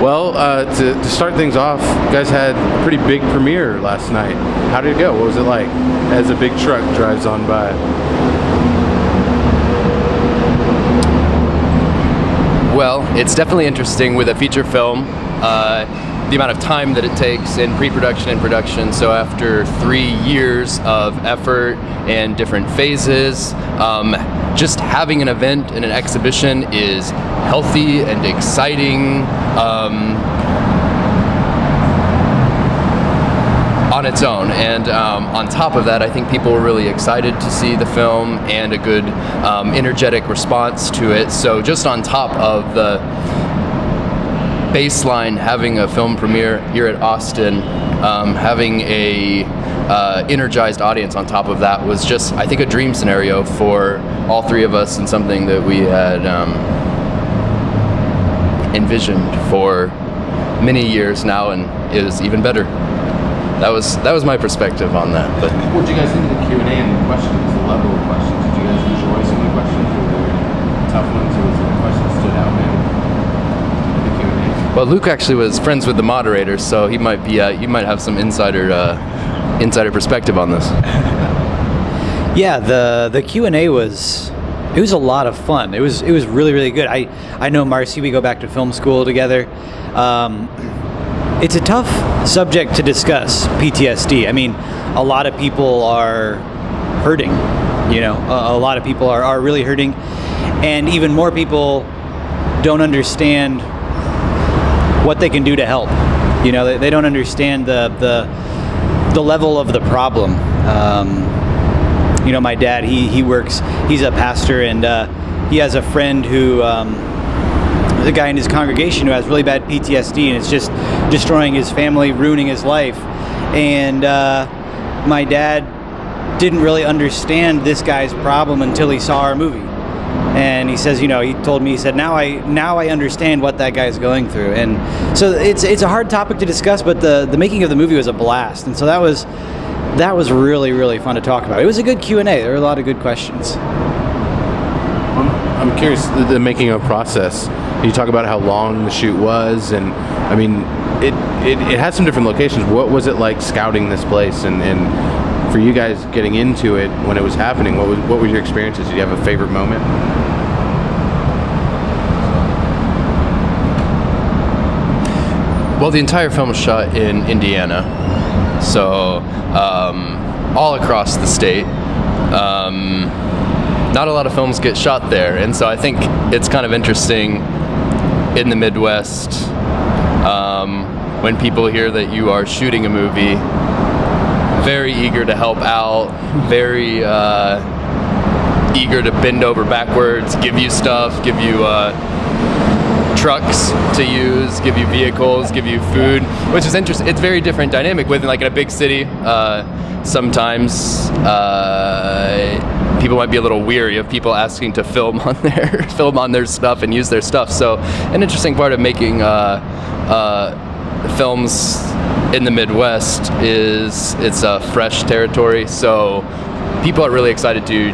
Well, to start things off, you guys had a pretty big premiere last night. How did it go? What was it like as a big truck drives on by? Well, it's definitely interesting with a feature film, the amount of time that it takes in pre-production and production. So after 3 years of effort and different phases, just having an event and an exhibition is healthy and exciting on its own. And on top of that, I think people were really excited to see the film and a good energetic response to it. So just on top of the baseline, having a film premiere here at Austin, having a energized audience on top of that was just, I think, a dream scenario for all three of us, and something that we had envisioned for many years now, and it was even better. That was my perspective on that. But what did you guys think of the Q&A and the questions, the level of questions? Did you guys enjoy some of the questions, or were there tough ones, or was there a question that stood out maybe in the Q&A? Well, Luke actually was friends with the moderator, so he might be you might have some insider perspective on this. Yeah, the Q&A was a lot of fun. It was really, really good. I know Marcy, we go back to film school together. It's a tough subject to discuss, PTSD. I mean, a lot of people are hurting, you know, a lot of people are really hurting, and even more people don't understand what they can do to help. You know, they don't understand the level of the problem. You know, my dad, he's a pastor, and he has a friend who, there's a guy in his congregation who has really bad PTSD, and it's just destroying his family, ruining his life. And my dad didn't really understand this guy's problem until he saw our movie. And he says, you know, he told me, he said, now I understand what that guy's going through. And so it's a hard topic to discuss, but the making of the movie was a blast. And so that was really, really fun to talk about. It was a good Q&A. There were a lot of good questions. I'm curious, the making of process. You talk about how long the shoot was, and I mean, it had some different locations. What was it like scouting this place, and for you guys getting into it when it was happening? What were your experiences? Did you have a favorite moment? Well, the entire film was shot in Indiana, so all across the state. Not a lot of films get shot there, and so I think it's kind of interesting in the Midwest when people hear that you are shooting a movie, very eager to help out, very eager to bend over backwards, give you stuff, give you trucks to use, give you vehicles, give you food, which is interesting. It's very different dynamic with, like, in a big city. Sometimes people might be a little weary of people asking to film on their stuff and use their stuff. So an interesting part of making films in the Midwest is it's a fresh territory. So people are really excited to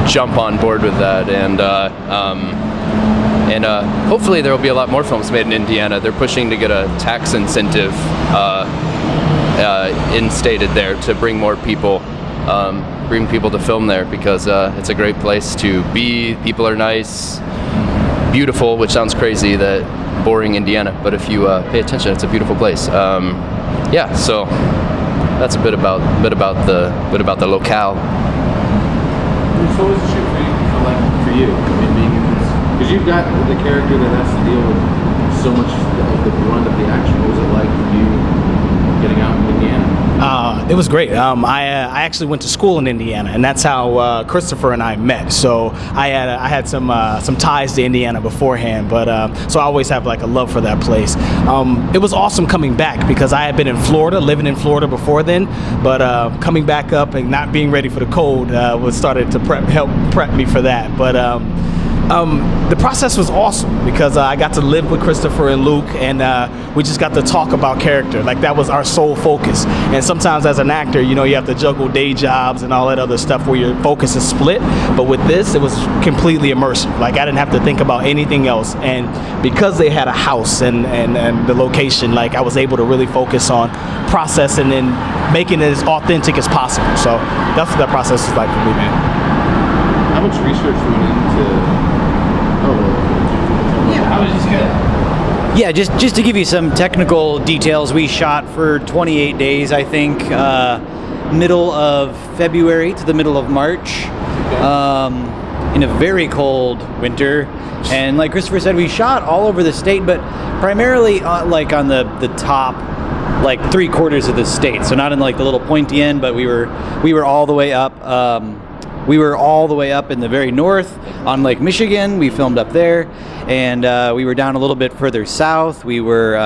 jump on board with that, and hopefully there will be a lot more films made in Indiana. They're pushing to get a tax incentive instated there to bring more people, bring people to film there, because it's a great place to be. People are nice, beautiful, which sounds crazy, that boring Indiana, but if you pay attention, it's a beautiful place. Yeah, so that's a bit about the locale. So what was the shoot for you? I mean, being in this, because you've got the character that has to deal with so much of the brunt of the action. What was it like for you getting out in Indiana? It was great. I actually went to school in Indiana, and that's how Christopher and I met. So I had some ties to Indiana beforehand, but so I always have like a love for that place. It was awesome coming back, because I had been in Florida, living in Florida before then, but coming back up and not being ready for the cold was started to help prep me for that. But The process was awesome because I got to live with Christopher and Luke, and we just got to talk about character. Like, that was our sole focus. And sometimes as an actor, you know, you have to juggle day jobs and all that other stuff where your focus is split. But with this, it was completely immersive. Like, I didn't have to think about anything else. And because they had a house and the location, like, I was able to really focus on processing and making it as authentic as possible. So that's what that process is like for me, man. How much research went into? Yeah, just to give you some technical details, we shot for 28 days, I think, middle of February to the middle of March, in a very cold winter. And like Christopher said, we shot all over the state, but primarily like on the top, like 3/4 of the state. So not in like the little pointy end, but we were all the way up. We were all the way up in the very north on Lake Michigan. We filmed up there, and we were down a little bit further south. We were,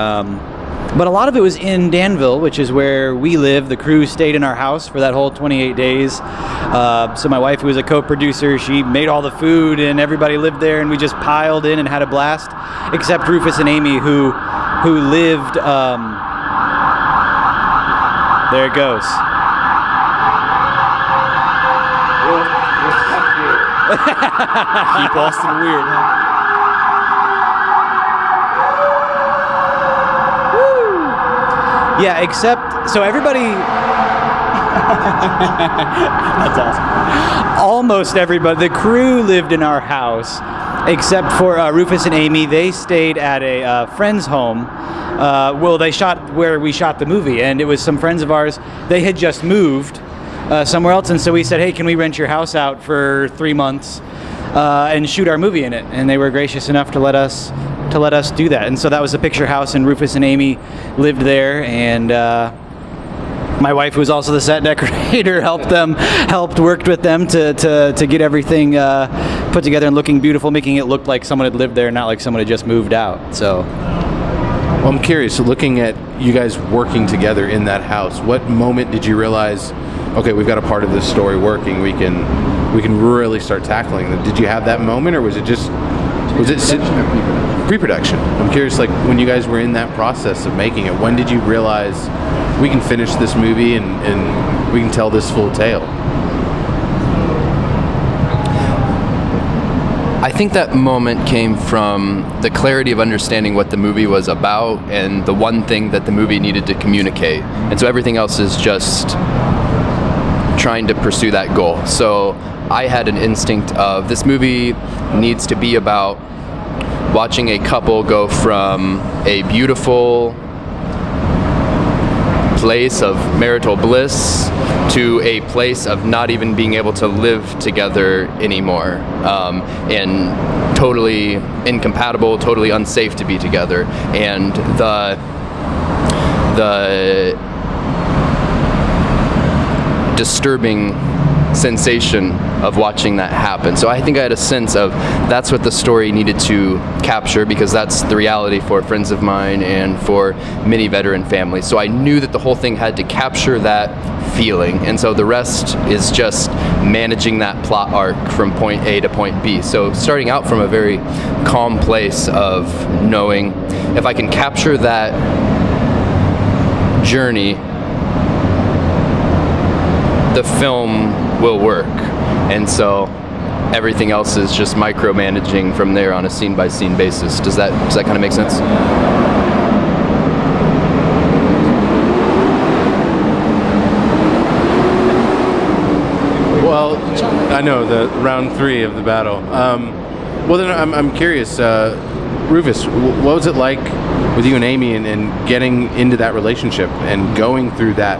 but a lot of it was in Danville, which is where we live. The crew stayed in our house for that whole 28 days. So my wife, who was a co-producer, she made all the food, and everybody lived there, and we just piled in and had a blast. Except Rufus and Amy, who lived. There it goes. Keep Austin weird, huh? Woo! Yeah, except, so everybody... That's awesome. Almost everybody, the crew lived in our house, except for Rufus and Amy. They stayed at a friend's home. Well, they shot where we shot the movie, and it was some friends of ours. They had just moved somewhere else, and so we said, hey, can we rent your house out for 3 months and shoot our movie in it? And they were gracious enough to let us do that. And so that was the picture house, and Rufus and Amy lived there, and my wife, who was also the set decorator, worked with them to get everything put together and looking beautiful, making it look like someone had lived there, not like someone had just moved out. So Well, I'm curious, looking at you guys working together in that house, what moment did you realize, okay, we've got a part of this story working, we can really start tackling them? Did you have that moment, or was it pre-production? I'm curious, like, when you guys were in that process of making it, when did you realize we can finish this movie and we can tell this full tale? I think that moment came from the clarity of understanding what the movie was about and the one thing that the movie needed to communicate. And so everything else is just trying to pursue that goal. So I had an instinct of, this movie needs to be about watching a couple go from a beautiful place of marital bliss to a place of not even being able to live together anymore, and totally incompatible, totally unsafe to be together. And the disturbing sensation of watching that happen. So I think I had a sense of that's what the story needed to capture, because that's the reality for friends of mine and for many veteran families. So I knew that the whole thing had to capture that feeling, and so the rest is just managing that plot arc from point A to point B. So starting out from a very calm place of knowing, if I can capture that journey, the film will work. And so everything else is just micromanaging from there on a scene-by-scene basis. Does that kind of make sense? Well, I know the round 3 of the battle. Well, then I'm curious, Rufus, what was it like with you and Amy and getting into that relationship and going through that?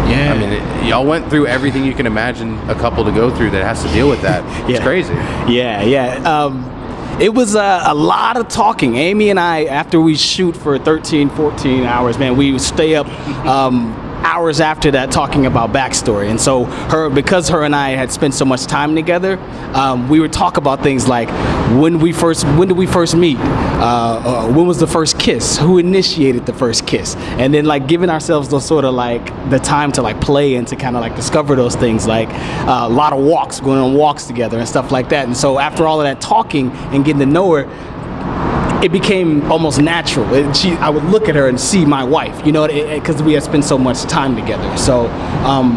Yeah. I mean, y'all went through everything you can imagine a couple to go through that has to deal with that. It's crazy. Yeah. It was a lot of talking. Amy and I, after we shoot for 13, 14 hours, man, we would stay up hours after that talking about backstory. And so because her and I had spent so much time together, we would talk about things like when did we first meet? When was the first kiss? Who initiated the first kiss? And then like giving ourselves those sort of like the time to like play and to kind of like discover those things, like a lot of walks, going on walks together and stuff like that. And so after all of that talking and getting to know her, it became almost natural. I would look at her and see my wife, because we had spent so much time together. So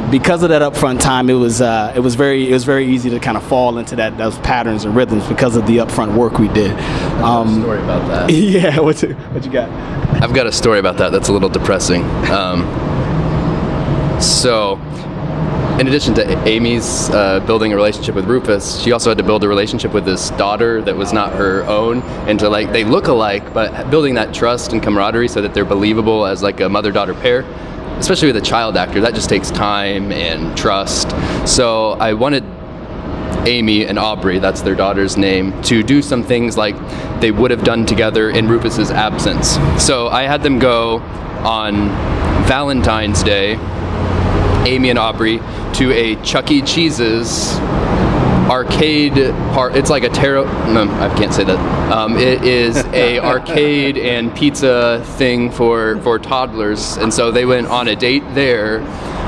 because of that upfront time, it was very easy to kind of fall into those patterns and rhythms because of the upfront work we did. A story about that. Yeah, what you got? I've got a story about that that's a little depressing. So, in addition to Amy's building a relationship with Rufus, she also had to build a relationship with his daughter that was not her own, and to like, they look alike, but building that trust and camaraderie so that they're believable as like a mother-daughter pair, especially with a child actor, that just takes time and trust. So I wanted Amy and Aubrey, that's their daughter's name, to do some things like they would have done together in Rufus's absence. So I had them go on Valentine's Day, Amy and Aubrey, to a Chuck E. Cheese's arcade part. It's like a tarot. No, I can't say that. It is a arcade and pizza thing for toddlers, and so they went on a date there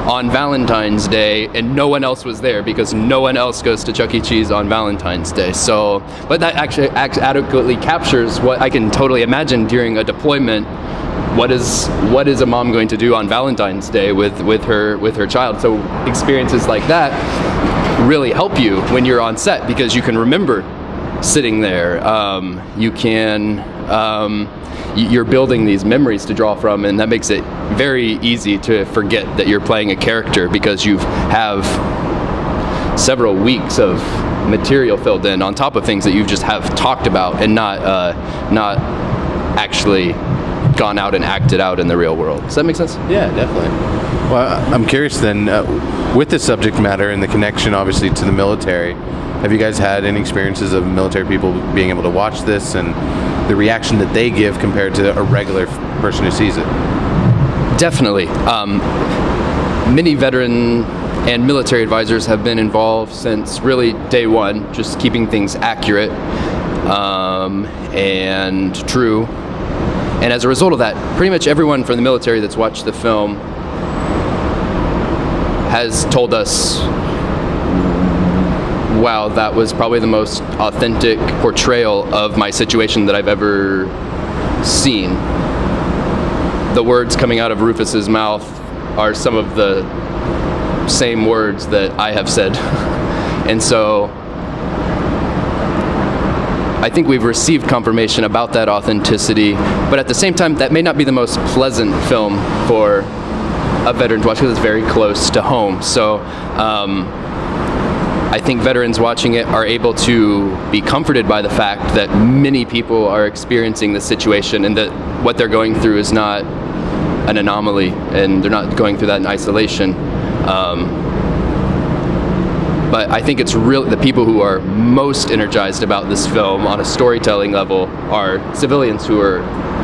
on Valentine's Day, and no one else was there because no one else goes to Chuck E. Cheese on Valentine's Day. So, but that actually adequately captures what I can totally imagine during a deployment. What is a mom going to do on Valentine's Day with her child? So experiences like that really help you when you're on set because you can remember sitting there. You're building these memories to draw from, and that makes it very easy to forget that you're playing a character because you have several weeks of material filled in on top of things that you just have talked about and not actually gone out and acted out in the real world. Does that make sense? Yeah, definitely. Well, I'm curious then, with the subject matter and the connection obviously to the military, have you guys had any experiences of military people being able to watch this and the reaction that they give compared to a regular person who sees it? Definitely. Many veteran and military advisors have been involved since really day one, just keeping things accurate and true. And as a result of that, pretty much everyone from the military that's watched the film has told us, wow, that was probably the most authentic portrayal of my situation that I've ever seen. The words coming out of Rufus's mouth are some of the same words that I have said. And so I think we've received confirmation about that authenticity, but at the same time, that may not be the most pleasant film for a veteran to watch because it's very close to home. So I think veterans watching it are able to be comforted by the fact that many people are experiencing this situation and that what they're going through is not an anomaly and they're not going through that in isolation. But I think it's the people who are most energized about this film on a storytelling level are civilians who are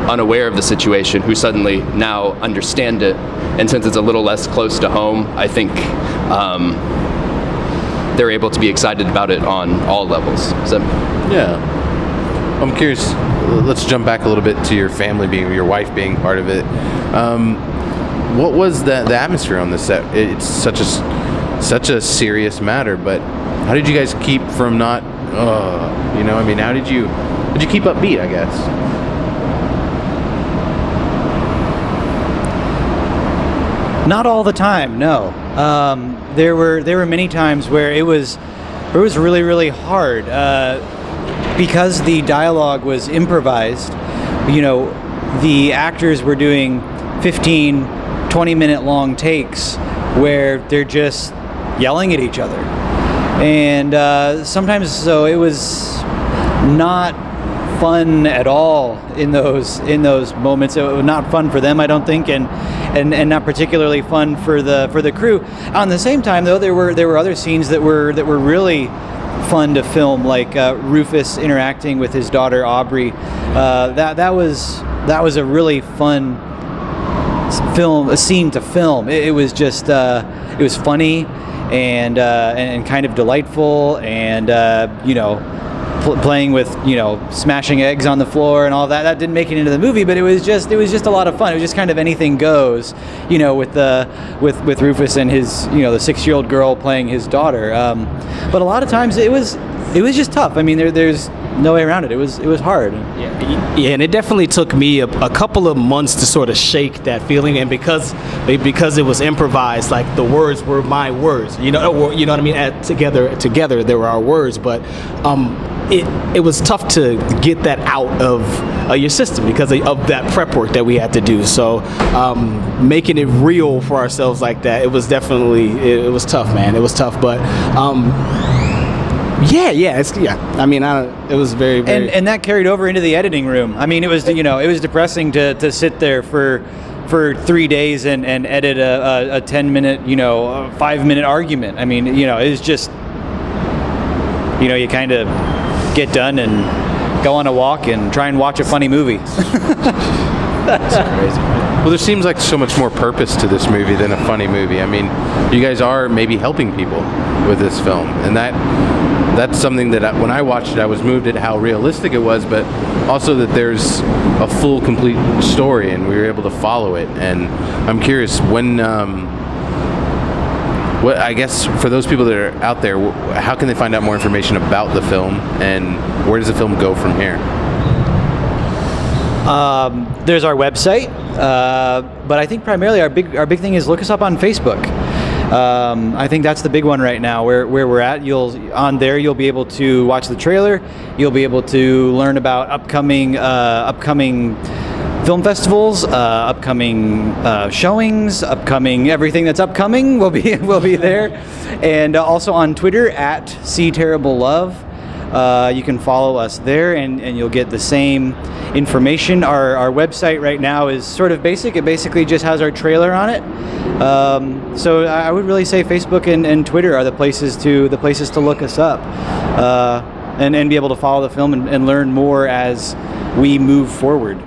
unaware of the situation, who suddenly now understand it. And since it's a little less close to home, I think they're able to be excited about it on all levels. Yeah. I'm curious, let's jump back a little bit to your family your wife being part of it. What was the atmosphere on the set? It's such a serious matter, but how did you guys keep from not, how did you keep upbeat, I guess? Not all the time, no. There were many times where it was really, really hard because the dialogue was improvised. The actors were doing 15, 20-minute long takes where they're just yelling at each other, and sometimes so it was not fun at all in those moments. It was not fun for them, I don't think, and not particularly fun for the crew. On the same time, though, there were other scenes that were really fun to film, like Rufus interacting with his daughter Aubrey. That was a really fun a scene to film. It was just it was funny and kind of delightful, and playing with smashing eggs on the floor and all that. That didn't make it into the movie, but it was just a lot of fun. It was just kind of anything goes, with Rufus and his the 6-year-old girl playing his daughter. But a lot of times it was just tough. I mean, there's no way around it. It was hard. Yeah, and it definitely took me a couple of months to sort of shake that feeling, and because it was improvised, like the words were my words, you know what I mean. Together there were our words, but it was tough to get that out of your system because of that prep work that we had to do. So making it real for ourselves like that, it was definitely it was tough, man. It was tough, but. I mean, it was very, very... And that carried over into the editing room. I mean, it was it was depressing to sit there for 3 days and edit a 10-minute, a 5-minute argument. I mean, it was just, you kind of get done and go on a walk and try and watch a funny movie. That's crazy. Well, there seems like so much more purpose to this movie than a funny movie. I mean, you guys are maybe helping people with this film, and that's something that when I watched it, I was moved at how realistic it was, but also that there's a full, complete story, and we were able to follow it. And I'm curious, when, I guess for those people that are out there, how can they find out more information about the film, and where does the film go from here? There's our website, but I think primarily our big thing is look us up on Facebook. I think that's the big one right now. Where we're at, you'll be able to watch the trailer. You'll be able to learn about upcoming film festivals, upcoming showings, upcoming everything that's upcoming will be there, and also on Twitter at @SeeTerribleLove. You can follow us there, and you'll get the same information. Our website right now is sort of basic. It basically just has our trailer on it. So I would really say Facebook and Twitter are the places to look us up, and be able to follow the film and learn more as we move forward.